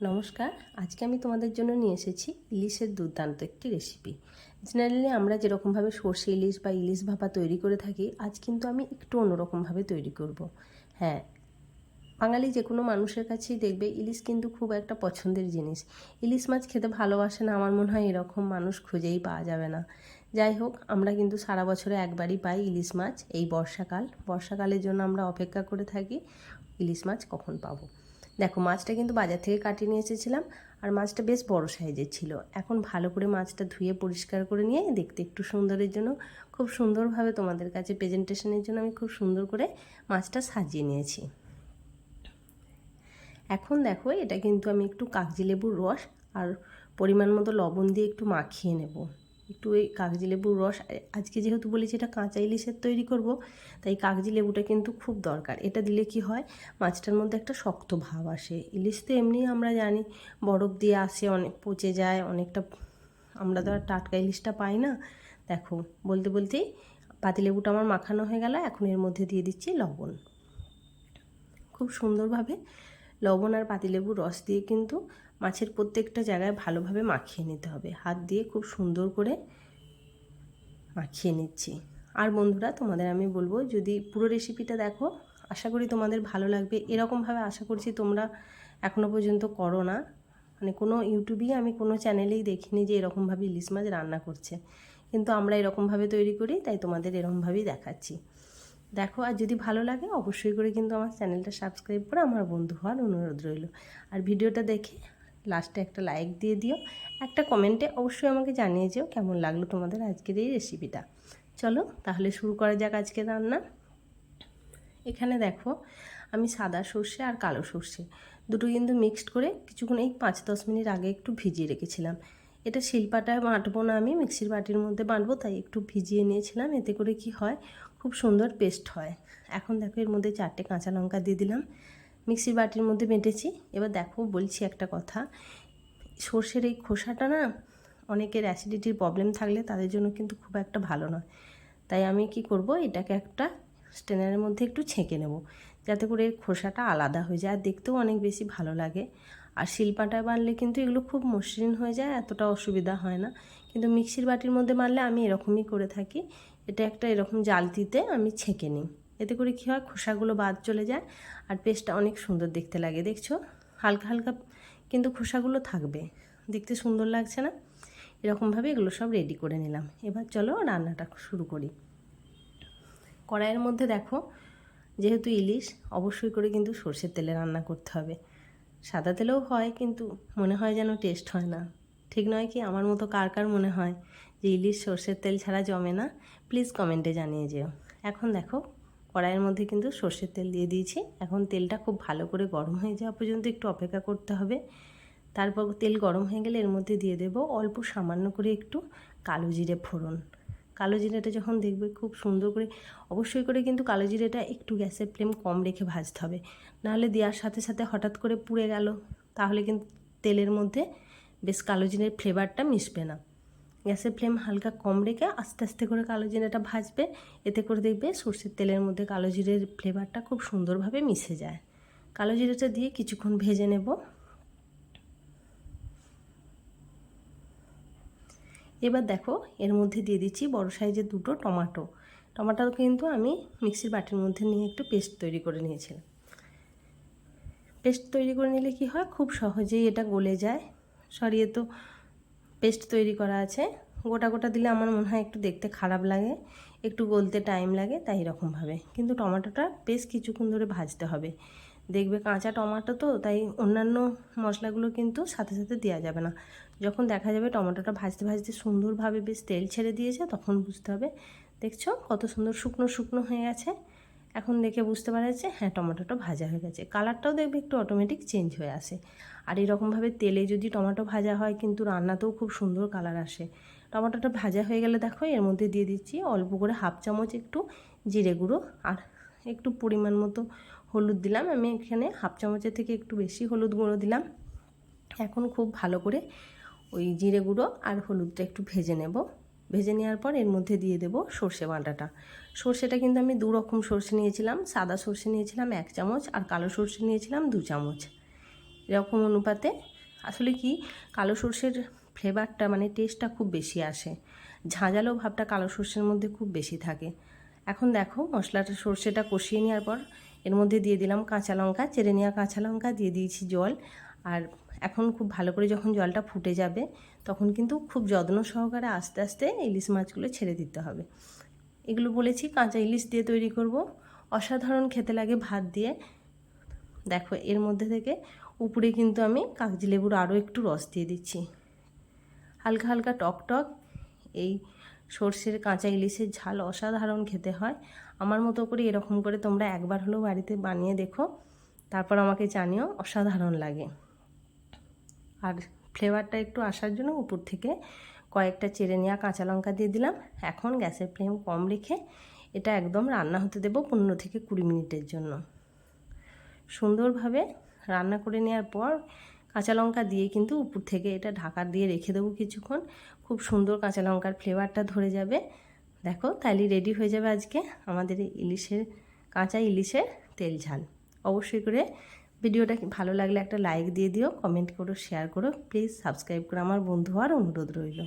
নমস্কার। আজকে আমি তোমাদের জন্য নিয়ে এসেছি ইলিশের দুর্দান্ত একটি রেসিপি। জেনারেলি আমরা যেরকমভাবে সর্ষে ইলিশ বা ইলিশ ভাপা তৈরি করে থাকি, আজ কিন্তু আমি একটু অন্যরকমভাবে তৈরি করব। হ্যাঁ, বাঙালি যে কোনো মানুষের কাছেই দেখবে ইলিশ কিন্তু খুব একটা পছন্দের জিনিস। ইলিশ মাছ খেতে ভালোবাসে না আমার মনে হয় এরকম মানুষ খুঁজেই পাওয়া যাবে না। যাই হোক, আমরা কিন্তু সারা বছরে একবারই পাই ইলিশ মাছ, এই বর্ষাকালের জন্য আমরা অপেক্ষা করে থাকি ইলিশ মাছ কখন পাবো। দেখো, মাছটা কিন্তু বাজার থেকে কাটিয়ে নিয়ে এসেছিলাম, আর মাছটা বেশ বড় সাইজের ছিল। এখন ভালো করে মাছটা ধুয়ে পরিষ্কার করে নিয়ে দেখতে একটু সুন্দরের জন্য, খুব সুন্দরভাবে তোমাদের কাছে প্রেজেন্টেশনের জন্য আমি খুব সুন্দর করে মাছটা সাজিয়ে নিয়েছি। এখন দেখো, এটা কিন্তু আমি একটু কাগজি লেবুর রস আর পরিমাণ মতো লবণ দিয়ে একটু মাখিয়ে নেব। একটু এই কাগজি লেবুর রস, আজকে যেহেতু বলেছি এটা কাঁচা ইলিশের তৈরি করব, তাই কাগজি লেবুটা কিন্তু খুব দরকার। এটা দিলে কি হয়, মাছটার মধ্যে একটা শক্ত ভাব আসে। ইলিশ তো এমনি আমরা জানি বরফ দিয়ে আসে, অনেক পচে যায় অনেকটা, আমরা তো আর টাটকা ইলিশটা পাই না। দেখো, বলতে বলতেই পাতিলেবুটা আমার মাখানো হয়ে গেল। এখন এর মধ্যে দিয়ে দিচ্ছি লবণ। খুব সুন্দরভাবে লবণ আর পাতিলেবুর রস দিয়ে কিন্তু মাছের প্রত্যেকটা জায়গায় ভালোভাবে মাখিয়ে নিতে হবে। হাত দিয়ে খুব সুন্দর করে মাখিয়ে নিচ্ছি। আর বন্ধুরা, তোমাদের আমি বলবো, যদি পুরো রেসিপিটা দেখো, আশা করি তোমাদের ভালো লাগবে। এরকমভাবে আশা করছি তোমরা এখনও পর্যন্ত করো না, মানে কোনো ইউটিউবেই আমি কোনো চ্যানেলেই দেখিনি যে এরকমভাবে ইলিশ মাছ রান্না করছে, কিন্তু আমরা এরকমভাবে তৈরি করি, তাই তোমাদের এরকমভাবেই দেখাচ্ছি। দেখো, আর যদি ভালো লাগে অবশ্যই করে কিন্তু আমার চ্যানেলটা সাবস্ক্রাইব করে আমার বন্ধু হওয়ার অনুরোধ রইল। আর ভিডিওটা দেখে লাস্টে একটা লাইক দিয়ে দিও, একটা কমেন্টে অবশ্যই আমাকে জানিয়ে যেও কেমন লাগলো তোমাদের আজকের এই রেসিপিটা। চলো তাহলে শুরু করা যাক আজকের রান্না। এখানে দেখো, আমি সাদা সর্ষে আর কালো সর্ষে দুটো কিন্তু মিক্সড করে কিছুক্ষণ, এই 5-10 মিনিট আগে একটু ভিজিয়ে রেখেছিলাম। এটা শিলপাটায় বাটবো না, আমি মিক্সির বাটির মধ্যে বাটবো, তাই একটু ভিজিয়ে নিয়েছিলাম। এতে করে কি হয়, খুব সুন্দর পেস্ট হয়। এখন দেখো, এর মধ্যে 4টে কাঁচা লঙ্কা দিয়ে দিলাম, মিক্সির বাটির মধ্যে বেটেছি। এবার দেখো, বলছি একটা কথা, সর্ষের এই খোসাটা না, অনেকের অ্যাসিডিটির প্রবলেম থাকলে তাদের জন্য কিন্তু খুব একটা ভালো নয়। তাই আমি কি করব, এটাকে একটা স্ট্রেনারের মধ্যে একটু ছেঁকে নেব, যাতে করে এর খোসাটা আলাদা হয়ে যায় আর দেখতেও অনেক বেশি ভালো লাগে। আর শিলপাটায় বানলে কিন্তু এগুলো খুব মসৃণ হয়ে যায়, এতটা অসুবিধা হয় না। কিন্তু মিক্সির বাটির মধ্যে বানলে আমি এরকমই করে থাকি, এটা একটা এরকম জালতিতে আমি ছেঁকে নিই। এতে করে কী হয়, খোসাগুলো বাদ চলে যায় আর পেস্টটা অনেক সুন্দর দেখতে লাগে। দেখছো, হালকা হালকা কিন্তু খোসাগুলো থাকবে, দেখতে সুন্দর লাগছে না? এরকমভাবে এগুলো সব রেডি করে নিলাম। এবার চলো রান্নাটা শুরু করি। কড়াইয়ের মধ্যে দেখো, যেহেতু ইলিশ, অবশ্যই করে কিন্তু সর্ষের তেলে রান্না করতে হবে। সাদা তেলেও হয়, কিন্তু মনে হয় যেন টেস্ট হয় না। ঠিক নয় কি? আমার মতো কার কার মনে হয় যে ইলিশ সর্ষের তেল ছাড়া জমে না? প্লিজ কমেন্টে জানিয়ে যেও। এখন দেখো, কড়াইয়ের মধ্যে কিন্তু সর্ষের তেল দিয়ে দিয়েছি। এখন তেলটা খুব ভালো করে গরম হয়ে যাওয়া পর্যন্ত একটু অপেক্ষা করতে হবে। তারপর তেল গরম হয়ে গেলে এর মধ্যে দিয়ে দেবো অল্প সামান্য করে একটু কালো জিরে ফোড়ন। কালো জিরেটা যখন দেখবে খুব সুন্দর করে, অবশ্যই করে কিন্তু কালো জিরেটা একটু গ্যাসের ফ্লেম কম রেখে ভাজতে হবে, নাহলে দেওয়ার সাথে সাথে হঠাৎ করে পুড়ে গেল, তাহলে কিন্তু তেলের মধ্যে বেশ কালো জিরের ফ্লেভারটা মিশবে না। গ্যাসের ফ্লেম হালকা কম রেখে আস্তে আস্তে করে কালো জিরেটা ভাজবে, এতে করে দেখবে সর্ষের তেলের মধ্যে কালো জিরের ফ্লেভারটা খুব সুন্দরভাবে মিশে যায়। কালো জিরেটা দিয়ে কিছুক্ষণ ভেজে নেব। এবার দেখো, এর মধ্যে দিয়ে দিচ্ছি বড় সাইজের 2টো টমাটো। টমাটো কিন্তু আমি মিক্সির বাটির মধ্যে নিয়ে একটু পেস্ট তৈরি করে নিয়েছিলাম। পেস্ট তৈরি করে নিলে কি হয়, খুব সহজেই এটা গলে যায়। সরিয়ে তো পেস্ট তৈরি করা আছে, গোটা গোটা দিলে আমার মনে হয় একটু দেখতে খারাপ লাগে, একটু গলতে টাইম লাগে, তাই এরকমভাবে। কিন্তু টমেটোটা বেশ কিছুক্ষণ ধরে ভাজতে হবে। দেখবে কাঁচা টমেটো তো, তাই অন্যান্য মশলাগুলো কিন্তু সাথে সাথে দেওয়া যাবে না। যখন দেখা যাবে টমেটোটা ভাজতে ভাজতে সুন্দরভাবে বেশ তেল ছেড়ে দিয়েছে, তখন বুঝতে হবে। দেখছো কত সুন্দর শুকনো শুকনো হয়ে গেছে? এখন দেখে বুঝতে পারা যাচ্ছে হ্যাঁ, টমেটোটা ভাজা হয়ে গেছে। কালারটাও দেখবে একটু অটোমেটিক চেঞ্জ হয়ে আসে। আর এরকমভাবে তেলে যদি টমেটো ভাজা হয়, কিন্তু রান্নাতেও খুব সুন্দর কালার আসে। টমেটোটা ভাজা হয়ে গেলে দেখো, এর মধ্যে দিয়ে দিচ্ছি অল্প করে 1/2 চামচ একটু জিরে গুঁড়ো, আর একটু পরিমাণ মতো হলুদ দিলাম। আমি এখানে 1/2 চামচের থেকে একটু বেশি হলুদ গুঁড়ো দিলাম। এখন খুব ভালো করে ওই জিরে গুঁড়ো আর হলুদটা একটু ভেজে নেব। ভেজে নেওয়ার পর এর মধ্যে দিয়ে দেব সর্ষে বাটাটা। সর্ষেটা কিন্তু আমি 2 রকম সর্ষে নিয়েছিলাম, সাদা সর্ষে নিয়েছিলাম 1 চামচ আর কালো সর্ষে নিয়েছিলাম 2 চামচ। এরকম অনুপাতে। আসলে কি কালো সর্ষের ফ্লেভারটা মানে টেস্টটা খুব বেশি আসে, ঝাঁঝালো ভাবটা কালো সর্ষের মধ্যে খুব বেশি থাকে। এখন দেখো মশলাটা সর্ষেটা কষিয়ে নেওয়ার পর এর মধ্যে দিয়ে দিলাম কাঁচা লঙ্কা, চেড়ে নেওয়া কাঁচা লঙ্কা, দিয়ে দিয়েছি জল। আর এখন খুব ভালো করে যখন জলটা ফুটে যাবে তখন কিন্তু খুব যত্ন সহকারে আস্তে আস্তে ইলিশ মাছগুলো ছেড়ে দিতে হবে। এগুলো বলেছি কাঁচা ইলিশ দিয়ে তৈরি করব, অসাধারণ খেতে লাগে ভাত দিয়ে। দেখো এর মধ্যে থেকে উপরে কিন্তু আমি কাগজি লেবুর আরও একটু রস দিয়ে দিচ্ছি। হালকা হালকা টক টক এই সর্ষের কাঁচা ইলিশের ঝাল অসাধারণ খেতে হয়। আমার মতো করে এরকম করে তোমরা একবার হলেও বাড়িতে বানিয়ে দেখো, তারপর আমাকে জানিও অসাধারণ লাগে। আর ফ্লেভারটা একটু আসার জন্য উপর থেকে কয়েকটা চেড়ে নেওয়া কাঁচা লঙ্কা দিয়ে দিলাম। এখন গ্যাসের ফ্লেম কম রেখে এটা একদম রান্না হতে দেবো 15 থেকে 20 মিনিটের জন্য। সুন্দরভাবে রান্না করে নেওয়ার পর কাঁচা লঙ্কা দিয়ে কিন্তু উপর থেকে এটা ঢাকা দিয়ে রেখে দেবো কিছুক্ষণ। খুব সুন্দর কাঁচা লঙ্কার ফ্লেভারটা ধরে যাবে। দেখো তাহলে রেডি হয়ে যাবে আজকে আমাদের ইলিশের কাঁচা ইলিশের তেল ঝাল। অবশ্যই করে ভিডিওটা ভালো লাগলে একটা লাইক দিয়ে দিও, কমেন্ট করো, শেয়ার করো, প্লিজ সাবস্ক্রাইব করো, আমার বন্ধু হওয়ার অনুরোধ রইল।